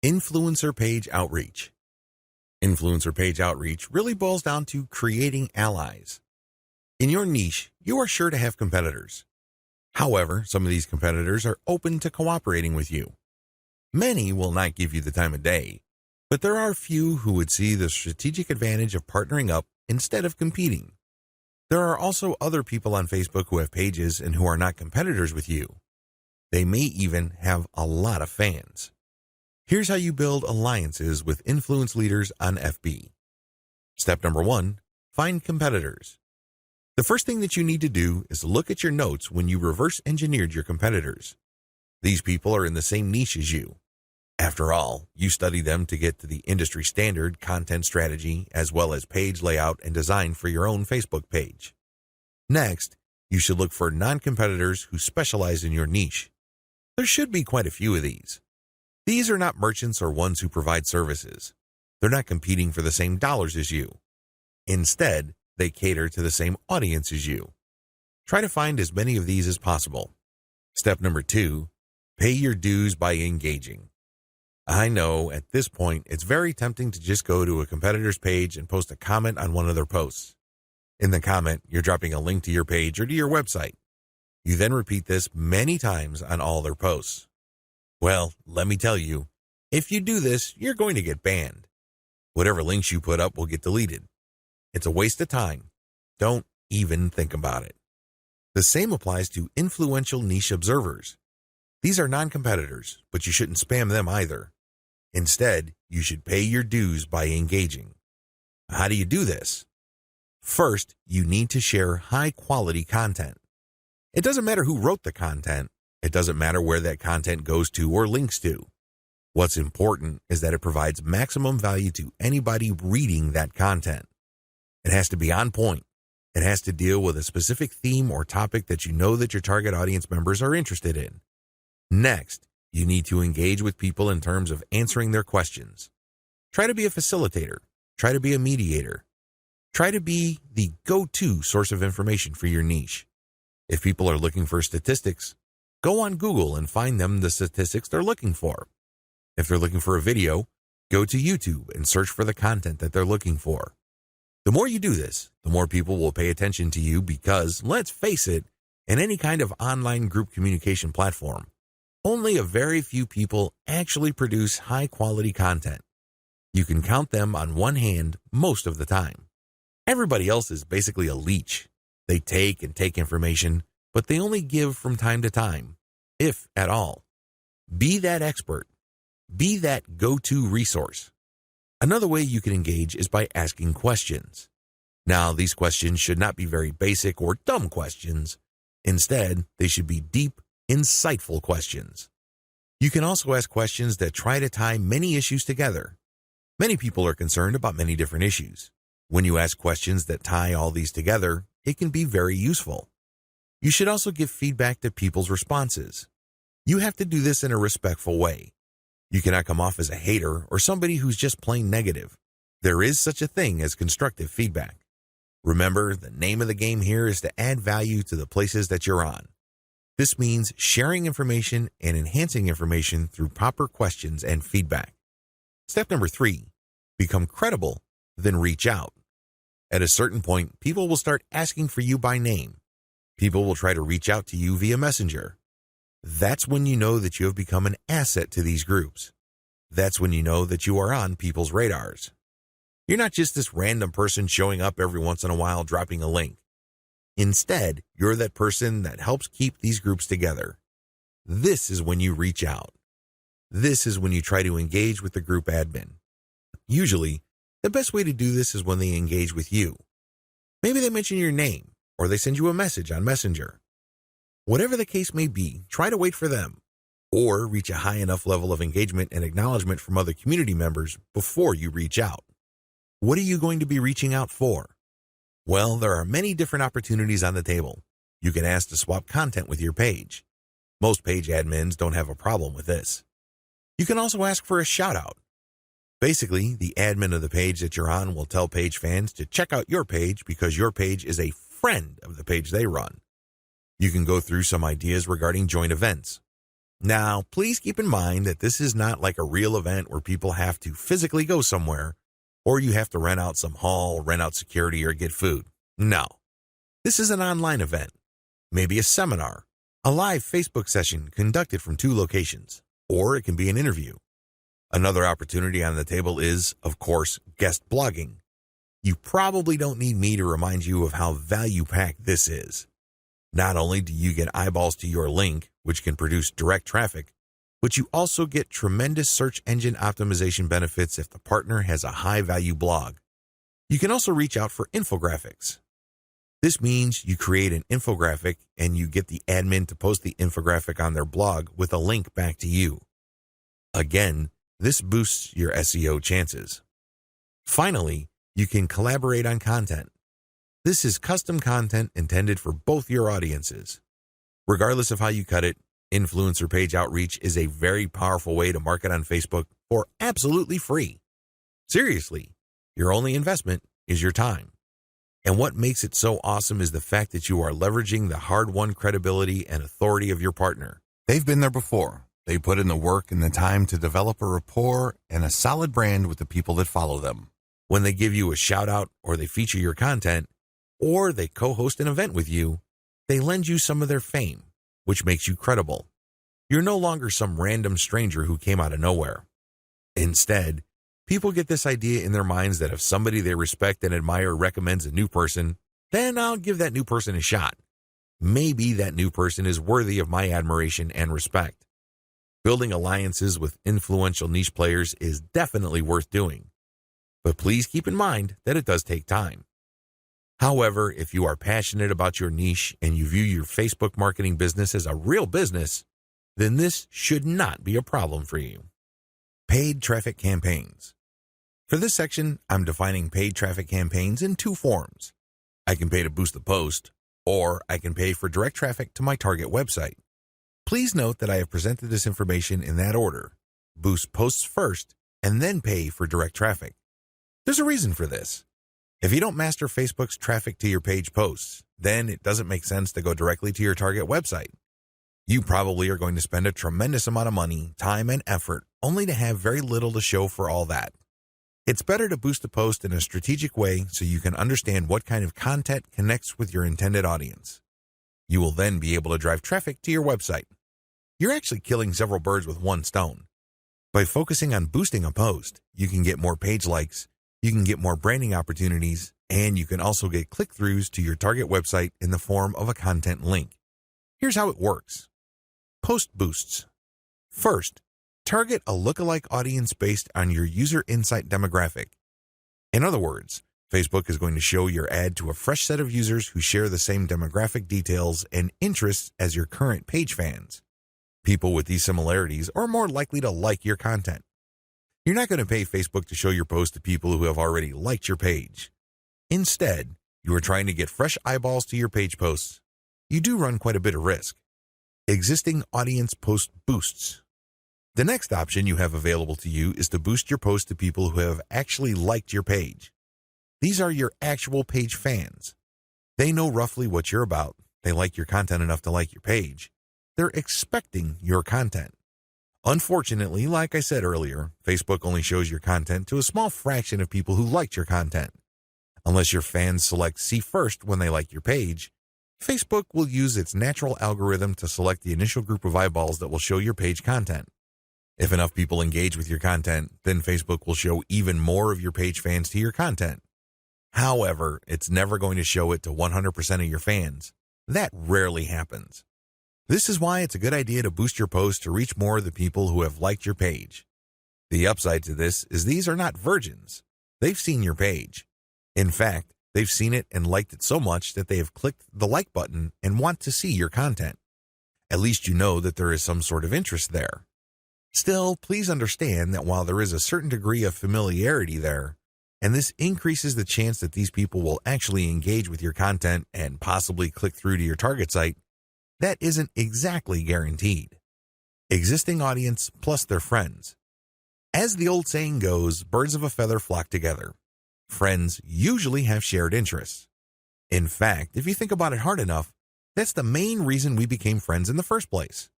Influencer page outreach. Influencer page outreach really boils down to creating allies. In your niche, you are sure to have competitors. However, some of these competitors are open to cooperating with you. Many will not give you the time of day, but there are few who would see the strategic advantage of partnering up instead of competing. There are also other people on Facebook who have pages and who are not competitors with you. They may even have a lot of fans. Here's how you build alliances with influence leaders on FB. Step number 1, find competitors. The first thing that you need to do is look at your notes when you reverse engineered your competitors. These people are in the same niche as you. After all, you study them to get to the industry standard content strategy as well as page layout and design for your own Facebook page. Next, you should look for non-competitors who specialize in your niche. There should be quite a few of these. These are not merchants or ones who provide services. They're not competing for the same dollars as you. Instead, they cater to the same audience as you. Try to find as many of these as possible. Step number 2, pay your dues by engaging. I know at this point it's very tempting to just go to a competitor's page and post a comment on one of their posts. In the comment, you're dropping a link to your page or to your website. You then repeat this many times on all their posts. Well, let me tell you, if you do this, you're going to get banned. Whatever links you put up will get deleted. It's a waste of time. Don't even think about it. The same applies to influential niche observers. These are non-competitors, but you shouldn't spam them either. Instead, you should pay your dues by engaging. How do you do this? First, you need to share high-quality content. It doesn't matter who wrote the content. It doesn't matter where that content goes to or links to. What's important is that it provides maximum value to anybody reading that content. It has to be on point. It has to deal with a specific theme or topic that you know that your target audience members are interested in. Next, you need to engage with people in terms of answering their questions. Try to be a facilitator. Try to be a mediator. Try to be the go-to source of information for your niche. If people are looking for statistics, go on Google and find them the statistics they're looking for. If they're looking for a video, go to YouTube and search for the content that they're looking for. The more you do this, the more people will pay attention to you because, let's face it, in any kind of online group communication platform, only a very few people actually produce high-quality content. You can count them on one hand most of the time. Everybody else is basically a leech. They take and take information, but they only give from time to time, if at all. Be that expert. Be that go-to resource. Another way you can engage is by asking questions. Now, these questions should not be very basic or dumb questions. Instead, they should be deep, insightful questions. You can also ask questions that try to tie many issues together. Many people are concerned about many different issues. When you ask questions that tie all these together, it can be very useful. You should also give feedback to people's responses. You have to do this in a respectful way. You cannot come off as a hater or somebody who's just plain negative. There is such a thing as constructive feedback. Remember, the name of the game here is to add value to the places that you're on. This means sharing information and enhancing information through proper questions and feedback. Step number 3, become credible, then reach out. At a certain point, people will start asking for you by name. People will try to reach out to you via Messenger. That's when you know that you have become an asset to these groups. That's when you know that you are on people's radars. You're not just this random person showing up every once in a while dropping a link. Instead, you're that person that helps keep these groups together. This is when you reach out. This is when you try to engage with the group admin. Usually, the best way to do this is when they engage with you. Maybe they mention your name, or they send you a message on Messenger. Whatever the case may be, try to wait for them, or reach a high enough level of engagement and acknowledgement from other community members before you reach out. What are you going to be reaching out for? Well, there are many different opportunities on the table. You can ask to swap content with your page. Most page admins don't have a problem with this. You can also ask for a shout-out. Basically, the admin of the page that you're on will tell page fans to check out your page because your page is a friend of the page they run. You can go through some ideas regarding joint events. Now, please keep in mind that this is not like a real event where people have to physically go somewhere, or you have to rent out some hall, rent out security, or get food. No. This is an online event, maybe a seminar, a live Facebook session conducted from 2 locations, or it can be an interview. Another opportunity on the table is, of course, guest blogging. You probably don't need me to remind you of how value-packed this is. Not only do you get eyeballs to your link, which can produce direct traffic, but you also get tremendous search engine optimization benefits if the partner has a high-value blog. You can also reach out for infographics. This means you create an infographic and you get the admin to post the infographic on their blog with a link back to you. Again, this boosts your SEO chances. Finally, you can collaborate on content. This is custom content intended for both your audiences. Regardless of how you cut it, influencer page outreach is a very powerful way to market on Facebook for absolutely free. Seriously, your only investment is your time. And what makes it so awesome is the fact that you are leveraging the hard-won credibility and authority of your partner. They've been there before. They put in the work and the time to develop a rapport and a solid brand with the people that follow them. When they give you a shout-out or they feature your content, or they co-host an event with you, they lend you some of their fame, which makes you credible. You're no longer some random stranger who came out of nowhere. Instead, people get this idea in their minds that if somebody they respect and admire recommends a new person, then I'll give that new person a shot. Maybe that new person is worthy of my admiration and respect. Building alliances with influential niche players is definitely worth doing. But please keep in mind that it does take time. However, if you are passionate about your niche and you view your Facebook marketing business as a real business, then this should not be a problem for you. Paid traffic campaigns. For this section, I'm defining paid traffic campaigns in 2 forms. I can pay to boost the post, or I can pay for direct traffic to my target website. Please note that I have presented this information in that order. Boost posts first, and then pay for direct traffic. There's a reason for this. If you don't master Facebook's traffic to your page posts, then it doesn't make sense to go directly to your target website. You probably are going to spend a tremendous amount of money, time, and effort only to have very little to show for all that. It's better to boost a post in a strategic way so you can understand what kind of content connects with your intended audience. You will then be able to drive traffic to your website. You're actually killing several birds with one stone. By focusing on boosting a post, you can get more page likes, you can get more branding opportunities, and you can also get click-throughs to your target website in the form of a content link. Here's how it works. Post boosts. First, target a lookalike audience based on your user insight demographic. In other words, Facebook is going to show your ad to a fresh set of users who share the same demographic details and interests as your current page fans. People with these similarities are more likely to like your content. You're not going to pay Facebook to show your post to people who have already liked your page. Instead, you are trying to get fresh eyeballs to your page posts. You do run quite a bit of risk. Existing audience post boosts. The next option you have available to you is to boost your post to people who have actually liked your page. These are your actual page fans. They know roughly what you're about. They like your content enough to like your page. They're expecting your content. Unfortunately, like I said earlier, Facebook only shows your content to a small fraction of people who liked your content. Unless your fans select see first when they like your page, Facebook will use its natural algorithm to select the initial group of eyeballs that will show your page content. If enough people engage with your content, then Facebook will show even more of your page fans to your content. However, it's never going to show it to 100% of your fans. That rarely happens. This is why it's a good idea to boost your post to reach more of the people who have liked your page. The upside to this is these are not virgins. They've seen your page. In fact, they've seen it and liked it so much that they have clicked the like button and want to see your content. At least you know that there is some sort of interest there. Still, please understand that while there is a certain degree of familiarity there, and this increases the chance that these people will actually engage with your content and possibly click through to your target site, that isn't exactly guaranteed. Existing audience plus their friends. As the old saying goes, birds of a feather flock together. Friends usually have shared interests. In fact, if you think about it hard enough, that's the main reason we became friends in the first place.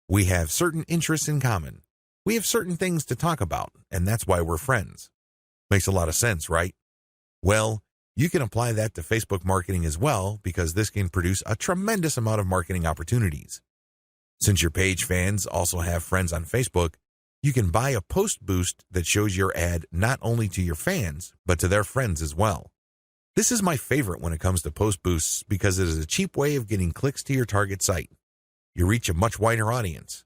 We have certain interests in common. We have certain things to talk about, and that's why we're friends. Makes a lot of sense, right? Well, you can apply that to Facebook marketing as well, because this can produce a tremendous amount of marketing opportunities. Since your page fans also have friends on Facebook, you can buy a post boost that shows your ad not only to your fans, but to their friends as well. This is my favorite when it comes to post boosts because it is a cheap way of getting clicks to your target site. You reach a much wider audience.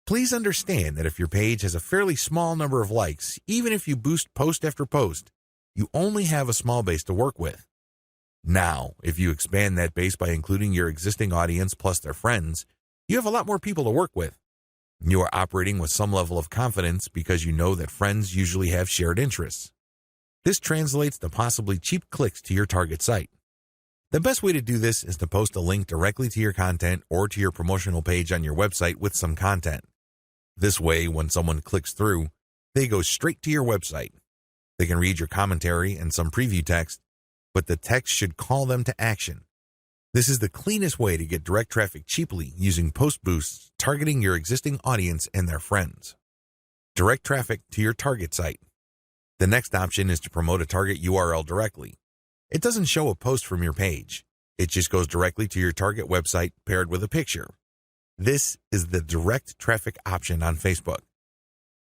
Please understand that if your page has a fairly small number of likes, even if you boost post after post, you only have a small base to work with. Now, if you expand that base by including your existing audience plus their friends, you have a lot more people to work with. You are operating with some level of confidence because you know that friends usually have shared interests. This translates to possibly cheap clicks to your target site. The best way to do this is to post a link directly to your content or to your promotional page on your website with some content. This way, when someone clicks through, they go straight to your website. They can read your commentary and some preview text, but the text should call them to action. This is the cleanest way to get direct traffic cheaply using post boosts targeting your existing audience and their friends. Direct traffic to your target site. The next option is to promote a target URL directly. It doesn't show a post from your page. It just goes directly to your target website paired with a picture. This is the direct traffic option on Facebook.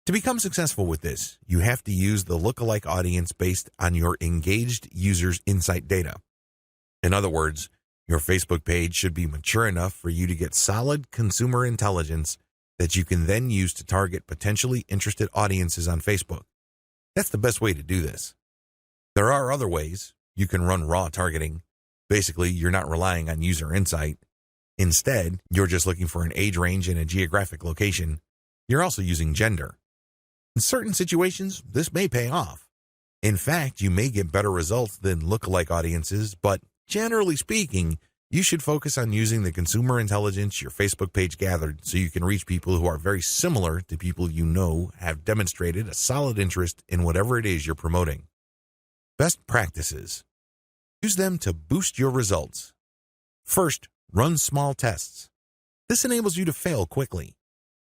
To become successful with this, you have to use the lookalike audience based on your engaged users' insight data. In other words, your Facebook page should be mature enough for you to get solid consumer intelligence that you can then use to target potentially interested audiences on Facebook. That's the best way to do this. There are other ways. You can run raw targeting. Basically, you're not relying on user insight. Instead, you're just looking for an age range and a geographic location. You're also using gender. In certain situations, this may pay off. In fact, you may get better results than lookalike audiences, but generally speaking, you should focus on using the consumer intelligence your Facebook page gathered so you can reach people who are very similar to people you know have demonstrated a solid interest in whatever it is you're promoting. Best practices. Use them to boost your results. First, run small tests. This enables you to fail quickly.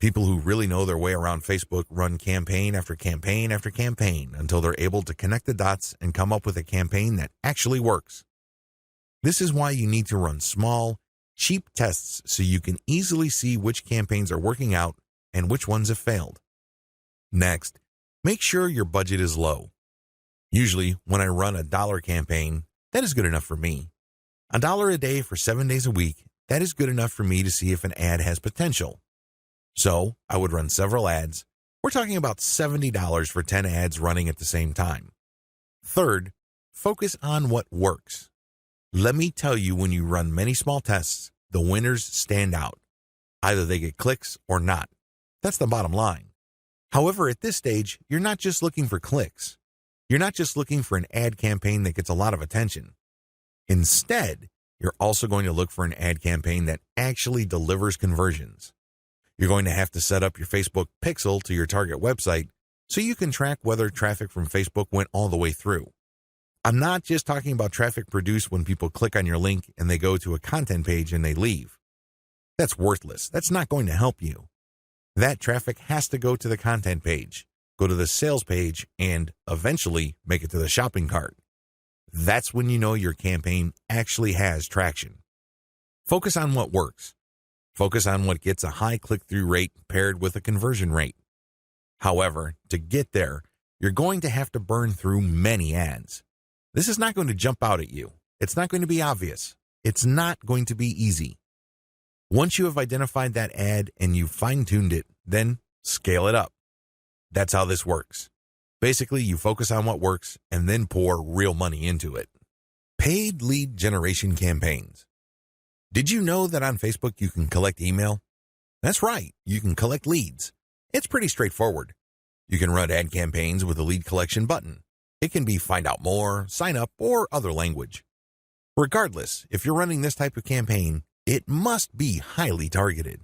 People who really know their way around Facebook run campaign after campaign after campaign until they're able to connect the dots and come up with a campaign that actually works. This is why you need to run small, cheap tests so you can easily see which campaigns are working out and which ones have failed. Next, make sure your budget is low. Usually, when I run a $1 campaign, that is good enough for me. $1 a day for 7 days a week, that is good enough for me to see if an ad has potential. So, I would run several ads. We're talking about $70 for 10 ads running at the same time. Third, focus on what works. Let me tell you, when you run many small tests, the winners stand out. Either they get clicks or not. That's the bottom line. However, at this stage, you're not just looking for clicks. You're not just looking for an ad campaign that gets a lot of attention. Instead, you're also going to look for an ad campaign that actually delivers conversions. You're going to have to set up your Facebook pixel to your target website so you can track whether traffic from Facebook went all the way through. I'm not just talking about traffic produced when people click on your link and they go to a content page and they leave. That's worthless. That's not going to help you. That traffic has to go to the content page, go to the sales page, and eventually make it to the shopping cart. That's when you know your campaign actually has traction. Focus on what works. Focus on what gets a high click-through rate paired with a conversion rate. However, to get there, you're going to have to burn through many ads. This is not going to jump out at you. It's not going to be obvious. It's not going to be easy. Once you have identified that ad and you've fine-tuned it, then scale it up. That's how this works. Basically, you focus on what works and then pour real money into it. Paid lead generation campaigns. Did you know that on Facebook you can collect email? That's right, you can collect leads. It's pretty straightforward. You can run ad campaigns with a lead collection button. It can be find out more, sign up, or other language. Regardless, if you're running this type of campaign, it must be highly targeted.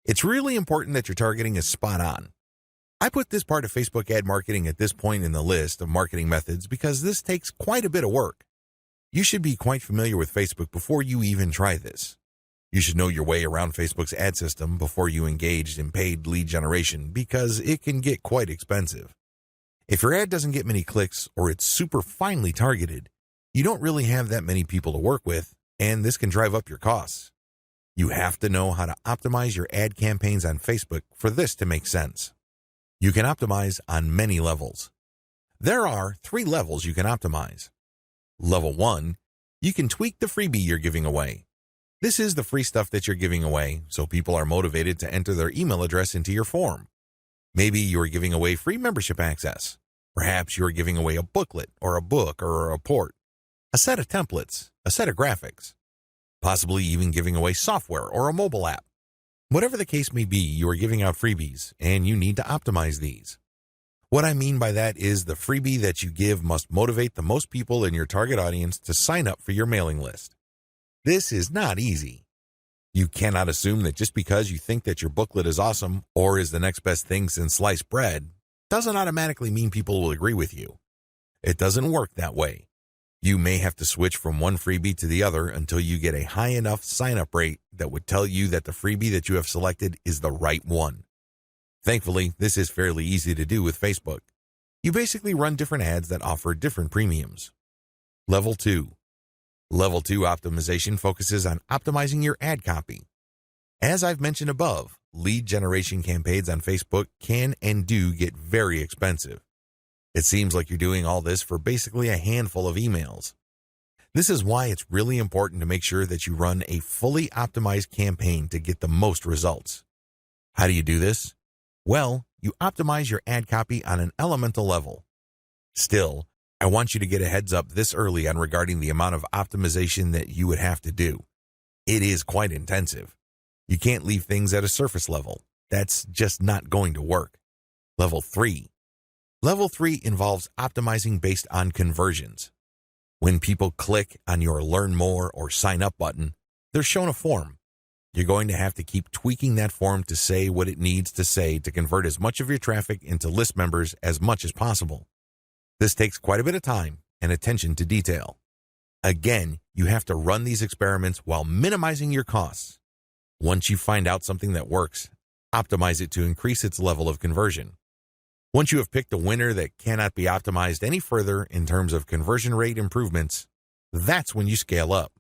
It's really important that your targeting is spot on. I put this part of Facebook ad marketing at this point in the list of marketing methods because this takes quite a bit of work. You should be quite familiar with Facebook before you even try this. You should know your way around Facebook's ad system before you engage in paid lead generation because it can get quite expensive. If your ad doesn't get many clicks or it's super finely targeted, you don't really have that many people to work with, and this can drive up your costs. You have to know how to optimize your ad campaigns on Facebook for this to make sense. You can optimize on many levels. There are 3 levels you can optimize. Level 1, you can tweak the freebie you're giving away. This is the free stuff that you're giving away, so people are motivated to enter their email address into your form. Maybe you're giving away free membership access. Perhaps you're giving away a booklet or a book or a report, a set of templates, a set of graphics, possibly even giving away software or a mobile app. Whatever the case may be, you are giving out freebies, and you need to optimize these. What I mean by that is the freebie that you give must motivate the most people in your target audience to sign up for your mailing list. This is not easy. You cannot assume that just because you think that your booklet is awesome or is the next best thing since sliced bread, doesn't automatically mean people will agree with you. It doesn't work that way. You may have to switch from one freebie to the other until you get a high enough sign-up rate that would tell you that the freebie that you have selected is the right one. Thankfully, this is fairly easy to do with Facebook. You basically run different ads that offer different premiums. Level 2. Level 2 optimization focuses on optimizing your ad copy. As I've mentioned above, lead generation campaigns on Facebook can and do get very expensive. It seems like you're doing all this for basically a handful of emails. This is why it's really important to make sure that you run a fully optimized campaign to get the most results. How do you do this? Well, you optimize your ad copy on an elemental level. Still, I want you to get a heads up this early on regarding the amount of optimization that you would have to do. It is quite intensive. You can't leave things at a surface level. That's just not going to work. Level 3. Level 3 involves optimizing based on conversions. When people click on your Learn More or Sign Up button, they're shown a form. You're going to have to keep tweaking that form to say what it needs to say to convert as much of your traffic into list members as much as possible. This takes quite a bit of time and attention to detail. Again, you have to run these experiments while minimizing your costs. Once you find out something that works, optimize it to increase its level of conversion. Once you have picked a winner that cannot be optimized any further in terms of conversion rate improvements, that's when you scale up.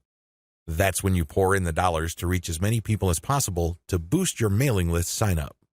That's when you pour in the dollars to reach as many people as possible to boost your mailing list sign-up.